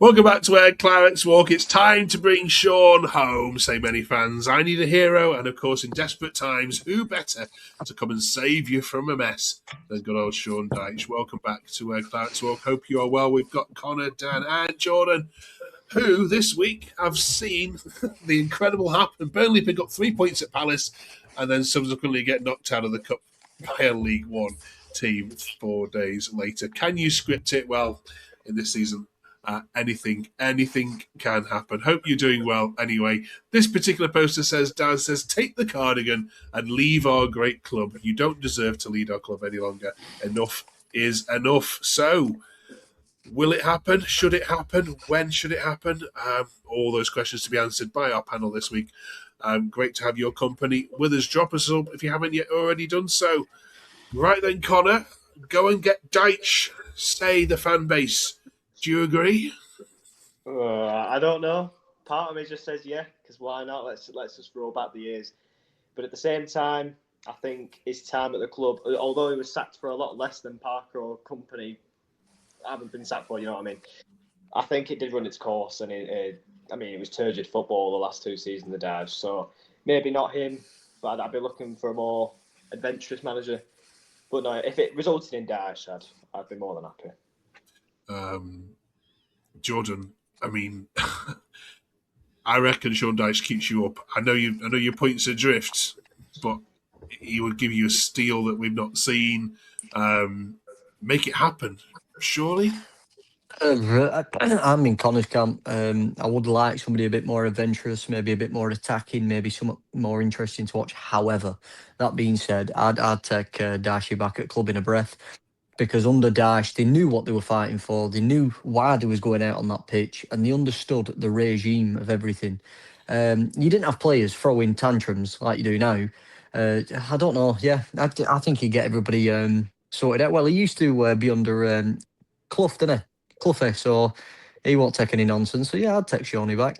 Welcome back to Clarets Walk. It's time to bring Sean home, say many fans. I need a hero, and of course, in desperate times, who better to come and save you from a mess than good old Sean Dyche. Welcome back to Clarets Walk. Hope you are well. We've got Connor, Dan, and Jordan, who this week have seen the incredible happen. Burnley pick up 3 points at Palace and then subsequently get knocked out of the Cup by a League One team 4 days later. Can you script it? Well, in this season, anything can happen. Hope you're doing well anyway. This particular poster says, Dan says, take the cardigan and leave our great club. You don't deserve to lead our club any longer. Enough is enough. So, will it happen? Should it happen? When should it happen? All those questions to be answered by our panel this week. Great to have your company with us. Drop us up if you haven't yet already done so. Right then, Connor, go and get Dyche. Stay the fan base. Do you agree? I don't know. Part of me just says yeah, because why not? Let's just roll back the years. But at the same time, I think his time at the club, although he was sacked for a lot less than Parker or company haven't been sacked for, you know what I mean? I think it did run its course, and it was turgid football the last 2 seasons of Dyche. So maybe not him, but I'd be looking for a more adventurous manager. But no, if it resulted in Dyche, I'd be more than happy. Jordan, I reckon Sean Dyche keeps you up. I know your points adrift, but he would give you a steal that we've not seen. Make it happen, surely. I'm in Connor's camp. I would like somebody a bit more adventurous, maybe a bit more attacking, maybe somewhat more interesting to watch. However, that being said, I'd take Dyche back at club in a breath. Because under Dyche, they knew what they were fighting for. They knew why they was going out on that pitch, and they understood the regime of everything. You didn't have players throwing tantrums like you do now. I don't know. Yeah, I think he'd get everybody sorted out. Well, he used to be under Clough, didn't he? Cloughy, so he won't take any nonsense. So yeah, I'd take Shawnee back.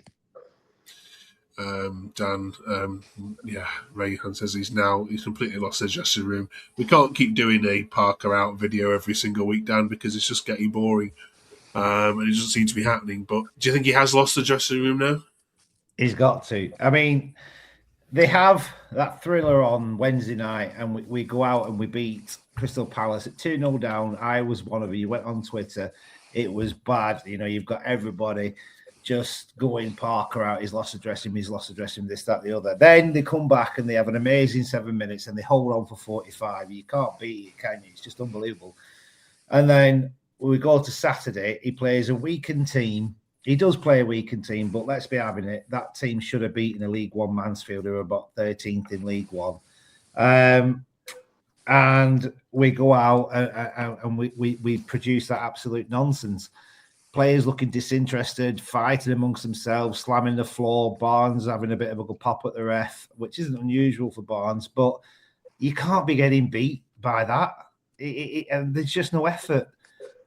Dan, Rayhan says he's completely lost his dressing room. We can't keep doing a Parker out video every single week, Dan, because it's just getting boring, and it doesn't seem to be happening. But do you think he has lost the dressing room now? He's got to. They have that thriller on Wednesday night, and we go out and we beat Crystal Palace at 2-0 down. I was one of you. Went on Twitter. It was bad. You've got everybody just going Parker out. He's lost the dressing room. He's lost the dressing room. This, that, the other. Then they come back and they have an amazing 7 minutes and they hold on for 45. You can't beat it, can you? It's just unbelievable. And then when we go to Saturday, he plays a weakened team. He does play a weakened team, but let's be having it. That team should have beaten a League One Mansfield, who are about 13th in League One. And we go out and we produce that absolute nonsense. Players looking disinterested, fighting amongst themselves, slamming the floor. Barnes having a bit of a good pop at the ref, which isn't unusual for Barnes, but you can't be getting beat by that. And there's just no effort.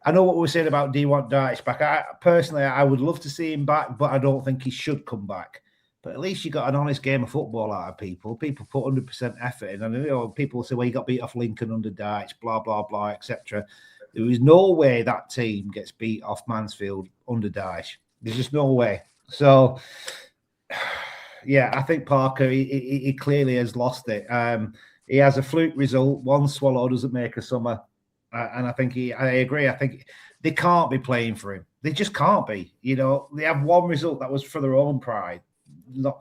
I know what we were saying about do you want Dyche back. I would love to see him back, but I don't think he should come back. But at least you got an honest game of football out of people. People put 100% effort in. And people say, well, you got beat off Lincoln under Dyche, blah, blah, blah, etc. There is no way that team gets beat off Mansfield under Dyche. There's just no way. So, yeah, I think Parker, he clearly has lost it. He has a fluke result. One swallow doesn't make a summer. And I think I agree. I think they can't be playing for him. They just can't be. They have one result that was for their own pride. Not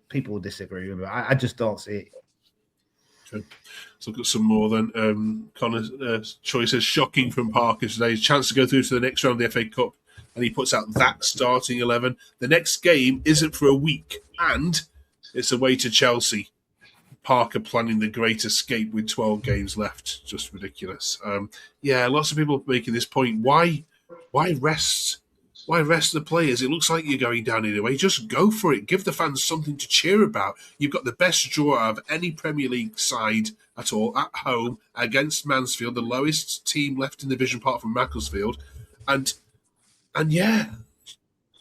people will disagree with me. I just don't see it. Okay. So I've got some more then. Connor's choice is shocking from Parker today. His chance to go through to the next round of the FA Cup, and he puts out that starting 11. The next game isn't for a week, and it's away to Chelsea. Parker planning the great escape with 12 games left. Just ridiculous. Lots of people making this point. Why rest? Why rest the players? It looks like you're going down anyway. Just go for it. Give the fans something to cheer about. You've got the best draw out of any Premier League side at all at home against Mansfield, the lowest team left in the division apart from Macclesfield. And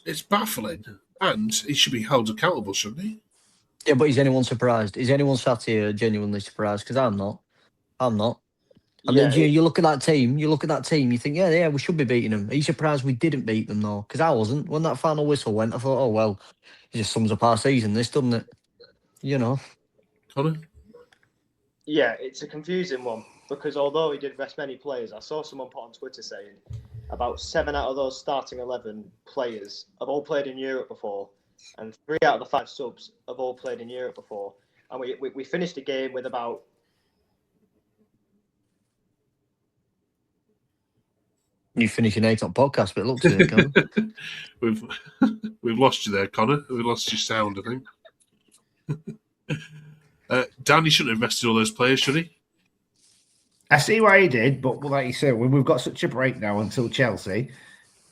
it's baffling. And he should be held accountable, shouldn't he? Yeah, but is anyone surprised? Is anyone sat here genuinely surprised? Because I'm not. And Yeah, then you look at that team, you think, yeah, we should be beating them. Are you surprised we didn't beat them though? Because I wasn't. When that final whistle went, I thought, oh well, it just sums up our season, this, doesn't it? You know. Connor? yeah, it's a confusing one because although he did rest many players, I saw someone put on Twitter saying about 7 out of those starting 11 players have all played in Europe before, and 3 out of the 5 subs have all played in Europe before. And we finished the game with about. You finish an 8 on podcast, but it looks like it, We've lost you there, Connor. We've lost your sound, I think. Danny shouldn't have rested all those players, should he? I see why he did, but like you said, when we've got such a break now until Chelsea,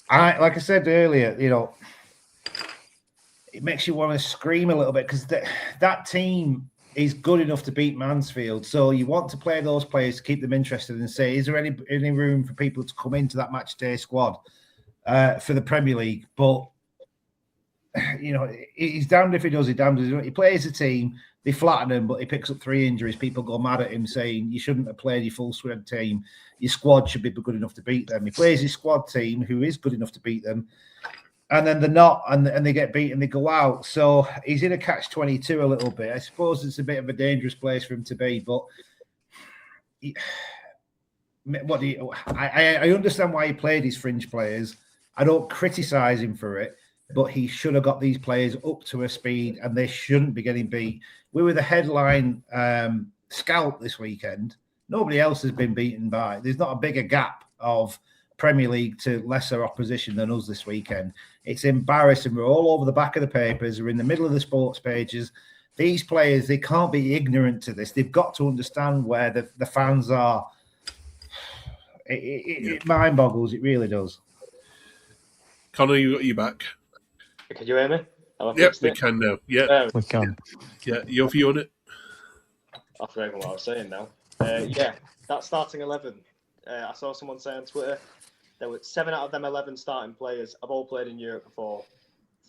like I said earlier, it makes you want to scream a little bit because that team is good enough to beat Mansfield. So you want to play those players to keep them interested and say, is there any room for people to come into that match day squad for the Premier League? But he's damned if he does, he's damned if he doesn't. He plays a team, they flatten him, but he picks up 3 injuries. People go mad at him saying you shouldn't have played your full squad team. Your squad should be good enough to beat them. He plays his squad team, who is good enough to beat them, and then they're not, and they get beaten, they go out. So he's in a catch-22 a little bit. I suppose it's a bit of a dangerous place for him to be, but I understand why he played his fringe players. I don't criticise him for it, but he should have got these players up to a speed, and they shouldn't be getting beat. We were the headline scalp this weekend. Nobody else has been beaten by. There's not a bigger gap of Premier League to lesser opposition than us this weekend. It's embarrassing. We're all over the back of the papers. We're in the middle of the sports pages. These players, they can't be ignorant to this. They've got to understand where the fans are. It mind boggles. It really does. Connor, you back? Can you hear me? Yep, we can now. Yeah, we can. Yeah, your view on it? I forgot what I was saying now. Yeah, that starting 11. I saw someone say on Twitter there were 7 out of them 11 starting players have all played in Europe before.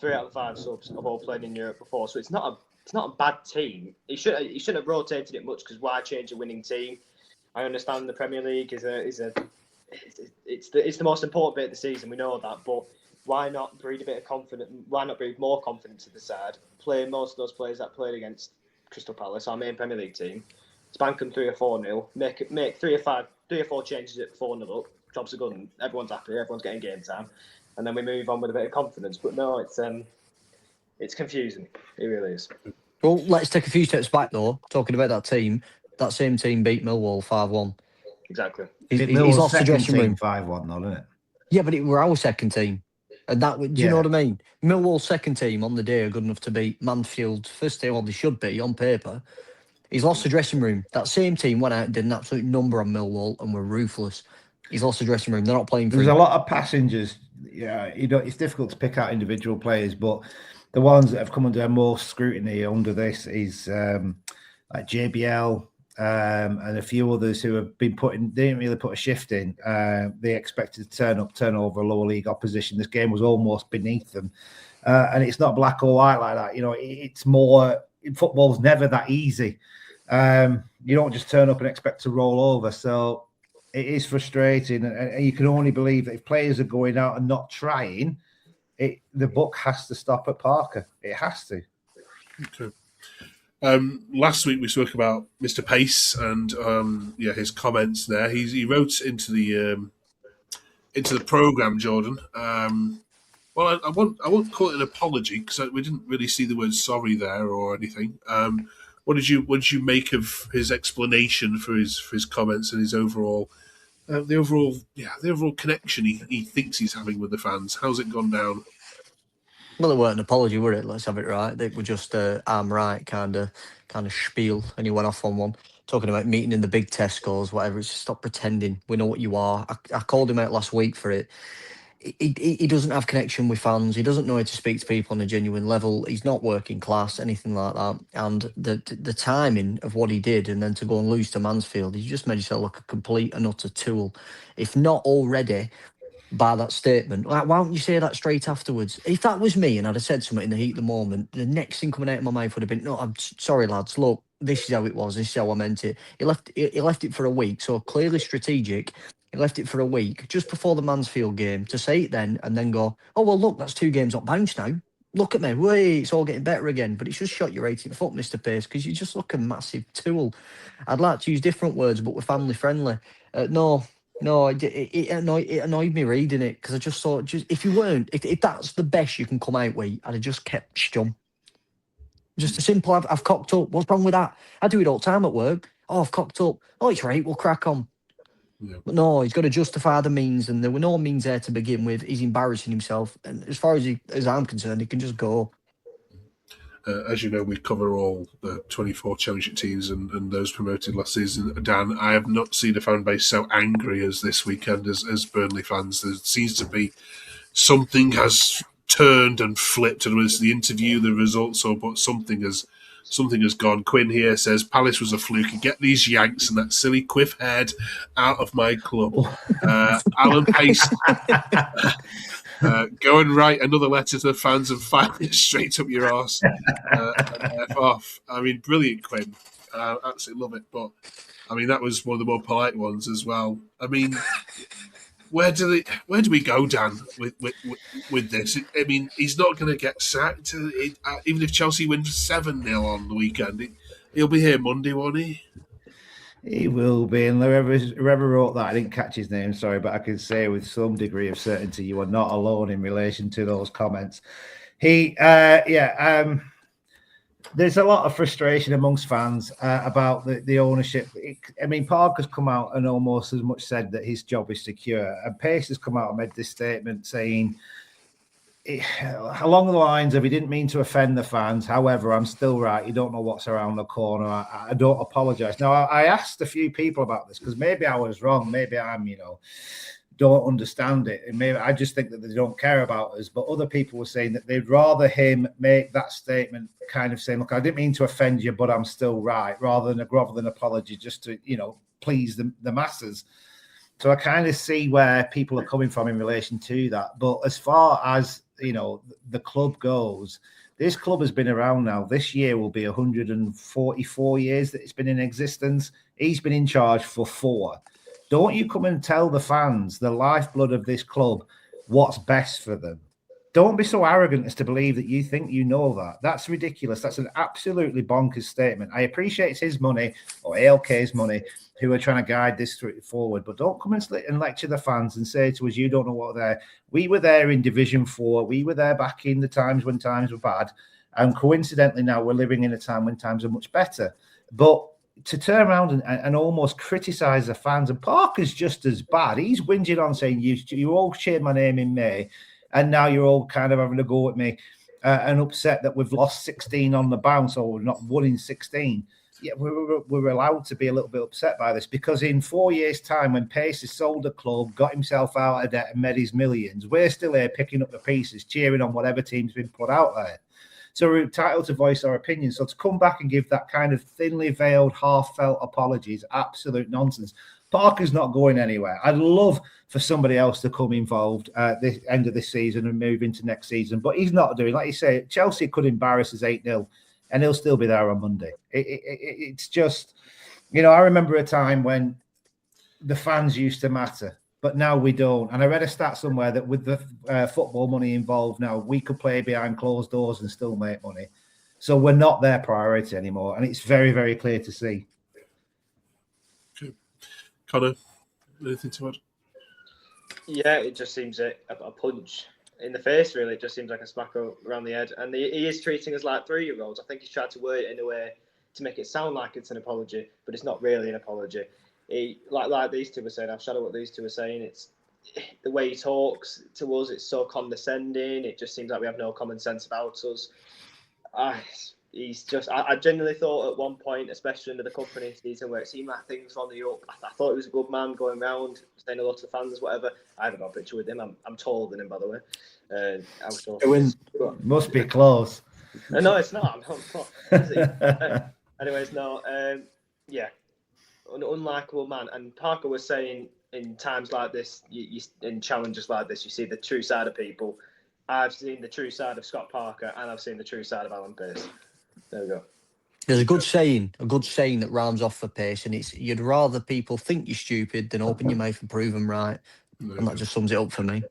3 out of 5 subs have all played in Europe before. So it's not a bad team. He shouldn't have rotated it much because why change a winning team? I understand the Premier League it's the most important bit of the season. We know that, but why not breed a bit of confidence? Why not breed more confidence to the side? Play most of those players that played against Crystal Palace, our main Premier League team. Spank them 3 or 4-0. Make 3 or 4 changes at 4-0 up. Jobs are good. And everyone's happy. Everyone's getting game time, and then we move on with a bit of confidence. But no, it's confusing. It really is. Well, let's take a few steps back though. Talking about that team, that same team beat Millwall 5-1. Exactly. He's lost the dressing room 5-1, though, isn't it? Yeah, but it were our second team. And that, do you know what I mean? Millwall's second team on the day are good enough to beat Mansfield's first team, well, they should be on paper. He's lost the dressing room. That same team went out and did an absolute number on Millwall and were ruthless. He's lost the dressing room. They're not playing for There's a lot of passengers. Yeah, it's difficult to pick out individual players, but the ones that have come under most scrutiny under this is like JBL and a few others who have been they didn't really put a shift in. They expected to turn over a lower league opposition. This game was almost beneath them. And it's not black or white like that. It's more, football's never that easy. You don't just turn up and expect to roll over. So it is frustrating. And you can only believe that if players are going out and not trying, the buck has to stop at Parker. It has to. Okay. Last week we spoke about Mr. Pace and his comments there. He wrote into the program, Jordan. Well, I won't call it an apology because we didn't really see the word sorry there or anything. What did you make of his explanation for his comments and his overall the overall connection he thinks he's having with the fans? How's it gone down? Well, it weren't an apology, were it? Let's have it right. They were just I'm right kind of spiel, and he went off on one talking about meeting in the big Tesco's, whatever. It's just stop pretending. We know what you are. I called him out last week for it. He doesn't have connection with fans. He doesn't know how to speak to people on a genuine level. He's not working class, anything like that. And the timing of what he did, and then to go and lose to Mansfield, he just made himself look a complete and utter tool. If not already by that statement, why don't you say that straight afterwards? If that was me and I'd have said something in the heat of the moment, the next thing coming out of my mouth would have been, no, I'm sorry, lads, look, this is how it was. This is how I meant it. He left it for a week, so clearly strategic. He left it for a week just before the Mansfield game to say it then and then go, oh well, look, that's 2 games on bounce now. Look at me, wait, it's all getting better again. But it's just shot your 18th foot, Mr. Pace, because you just look a massive tool. I'd like to use different words, but we're family friendly. No, it annoyed me reading it because I just thought, if you weren't, if that's the best you can come out with, I'd have just kept stum. Just a simple, I've cocked up. What's wrong with that? I do it all the time at work. Oh, I've cocked up. Oh, it's right, we'll crack on. Yeah. But no, he's got to justify the means, and there were no means there to begin with. He's embarrassing himself. And as far as I'm concerned, he can just go. As you know, we cover all the 24 Championship teams and those promoted last season. Dan, I have not seen a fan base so angry as this weekend as Burnley fans. There seems to be something has turned and flipped, and it's the interview, the results, but something has gone. Quinn here says Palace was a fluke. Get these Yanks and that silly quiff head out of my club. Alan Pace, go and write another letter to the fans and fire it straight up your arse. F off. I mean, brilliant, Quinn. Absolutely love it. But I mean, that was one of the more polite ones as well. I mean, where do we go, Dan, with this? I mean, he's not going to get sacked. Even if Chelsea win 7-0 on the weekend, he'll be here Monday, won't he? He will be. And whoever wrote that, I didn't catch his name, sorry, but I can say with some degree of certainty you are not alone in relation to those comments. There's a lot of frustration amongst fans about the ownership. I mean, Parker's come out and almost as much said that his job is secure. And Pace has come out and made this statement saying, along the lines of, he didn't mean to offend the fans. However, I'm still right. You don't know what's around the corner. I don't apologise. Now, I asked a few people about this because maybe I was wrong. Maybe I'm, don't understand it. And maybe I just think that they don't care about us. But other people were saying that they'd rather him make that statement kind of saying, look, I didn't mean to offend you, but I'm still right, rather than a groveling apology just to, please the masses. So I kind of see where people are coming from in relation to that. But as far as, the club goes, this club has been around now. This year will be 144 years that it's been in existence. He's been in charge for 4. Don't you come and tell the fans, the lifeblood of this club, what's best for them. Don't be so arrogant as to believe that you think you know that. That's ridiculous. That's an absolutely bonkers statement. I appreciate it's his money or ALK's money who are trying to guide this forward, but don't come and lecture the fans and say to us, you don't know what they're. We were there in Division 4. We were there back in the times when times were bad. And coincidentally now we're living in a time when times are much better. But to turn around and almost criticise the fans, and Parker's just as bad. He's whinging on saying, you all cheered my name in May, and now you're all kind of having a go at me and upset that we've lost 16 on the bounce or we've not won in 16. Yeah, we're allowed to be a little bit upset by this because in 4 years' time, when Pace has sold the club, got himself out of debt and made his millions, we're still here picking up the pieces, cheering on whatever team's been put out there. So we're entitled to voice our opinion. So to come back and give that kind of thinly veiled, half-felt apology is absolute nonsense. Parker's not going anywhere. I'd love for somebody else to come involved at the end of this season and move into next season, but he's not doing. Like you say, Chelsea could embarrass us 8-0 and he'll still be there on Monday. It's just, I remember a time when the fans used to matter. But now we don't. And I read a stat somewhere that with the football money involved now, we could play behind closed doors and still make money. So we're not their priority anymore. And it's very, very clear to see. Okay. Connor, anything to add? Yeah, it just seems a punch in the face, really. It just seems like a smack around the head. And he is treating us like 3-year-olds. I think he's tried to word it in a way to make it sound like it's an apology, but it's not really an apology. Like these two were saying, I've shadowed what these two were saying. It's the way he talks to us. It's so condescending. It just seems like we have no common sense about us. He's just. I genuinely thought at one point, especially under the company season, where it seemed like things were on the up. I thought he was a good man going around, saying hello to the fans, whatever. I haven't got a picture with him. I'm taller than him, by the way. Must be close. No, it's not. Anyways, no. Yeah. An unlikable man. And Parker was saying in times like this, in challenges like this, you see the true side of people. I've seen the true side of Scott Parker and I've seen the true side of Alan Pace. There we go. There's a good saying that rhymes off for pace, and it's you'd rather people think you're stupid than open your mouth and prove them right. And that just sums it up for me.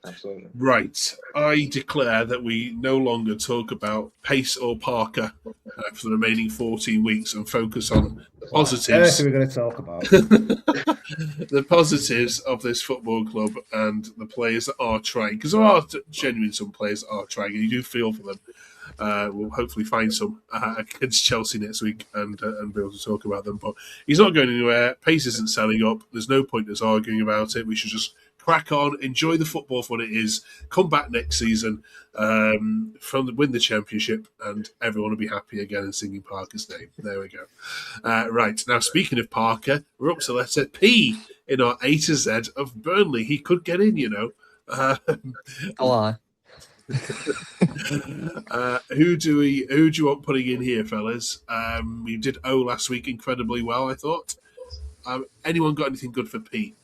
Absolutely. Right. I declare that we no longer talk about Pace or Parker for the remaining 14 weeks and focus on the positives. What are we going to talk about? The positives of this football club and the players that are trying, because there are genuine some players that are trying, and you do feel for them. We'll hopefully find some against Chelsea next week and be able to talk about them. But he's not going anywhere. Pace isn't selling up. There's no point us arguing about it. We should just crack on, enjoy the football for what it is, come back next season, win the championship, and everyone will be happy again and singing Parker's name. There we go. Right, now speaking of Parker, we're up to letter P in our A to Z of Burnley. He could get in, you know. Who do you want putting in here, fellas? We did O last week incredibly well, I thought. Anyone got anything good for P?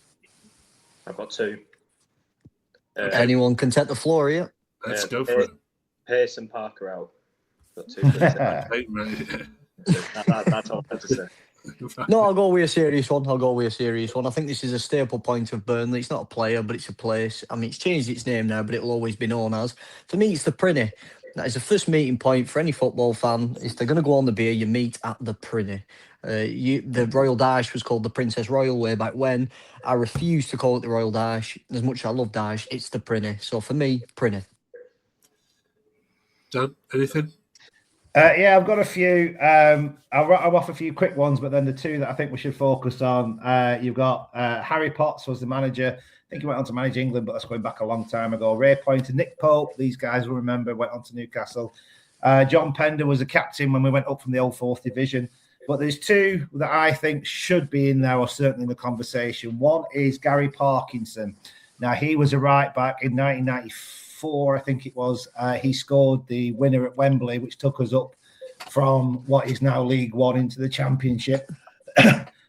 I've got two. Anyone can take the floor here. Let's go for it. Pace and Parker out. Got two. That's all I have to say. No, I'll go with a serious one. I think this is a staple point of Burnley. It's not a player, but it's a place. I mean, it's changed its name now, but it will always be known as. For me, it's the Prinny. That is the first meeting point for any football fan. If they're going to go on the beer, you meet at the Prinny. The Royal Dyche was called the Princess Royal way back when. I refuse to call it the Royal Dyche. As much as I love Dyche, it's the Prinny. So for me, Prinny. Dan, anything? Yeah, I've got a few. I'll off a few quick ones, but then the two that I think we should focus on. You've got Harry Potts was the manager. I think he went on to manage England, but that's going back a long time ago. Ray Pointer, Nick Pope, these guys will remember, went on to Newcastle. John Pender was a captain when we went up from the old 4th division. But there's two that I think should be in there, or certainly in the conversation. One is Gary Parkinson. Now, he was a right back in 1994, I think it was. He scored the winner at Wembley, which took us up from what is now League One into the Championship.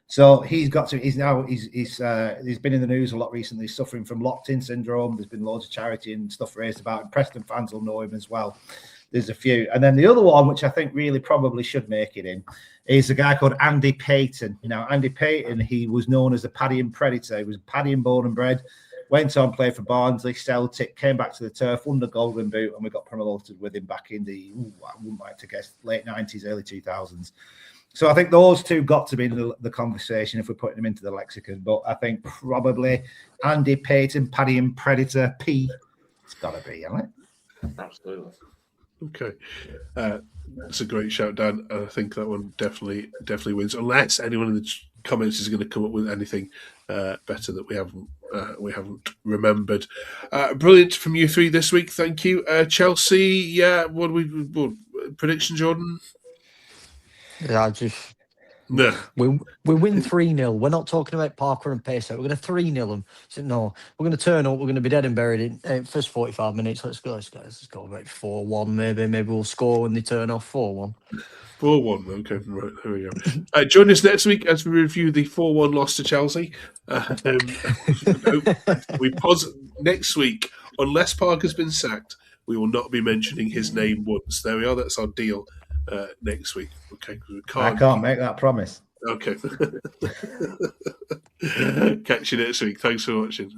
So he's been in the news a lot recently, suffering from locked-in syndrome. There's been loads of charity and stuff raised about him. Preston fans will know him as well. There's a few. And then the other one, which I think really probably should make it in, is a guy called Andy Payton. Now, Andy Payton, he was known as the Paddy and Predator. He was Paddy and born and bred, went on, played for Barnsley, Celtic, came back to the turf, won the Golden Boot, and we got promoted with him back in the, I wouldn't like to guess, late 90s, early 2000s. So I think those two got to be in the conversation if we're putting them into the lexicon. But I think probably Andy Payton, Paddy and Predator, P. It's got to be, hasn't it? Absolutely. Okay. That's a great shout, Dan. I think that one definitely wins, unless anyone in the comments is going to come up with anything better that we haven't remembered. Brilliant from you three this week. Thank you. Chelsea, yeah, what prediction, Jordan? Yeah, No. We win 3-0. We're not talking about Parker and Pace. We're going to 3-0 them. So, no, we're going to turn up. We're going to be dead and buried in first 45 minutes. Let's go about 4-1 maybe. Maybe we'll score when they turn off 4-1. 4-1. Okay, right, there we go. Join us next week as we review the 4-1 loss to Chelsea. Next week, unless Parker's been sacked, we will not be mentioning his name once. There we are. That's our deal. Next week. Okay, I can't make that promise. Okay. Catch you next week. Thanks for watching.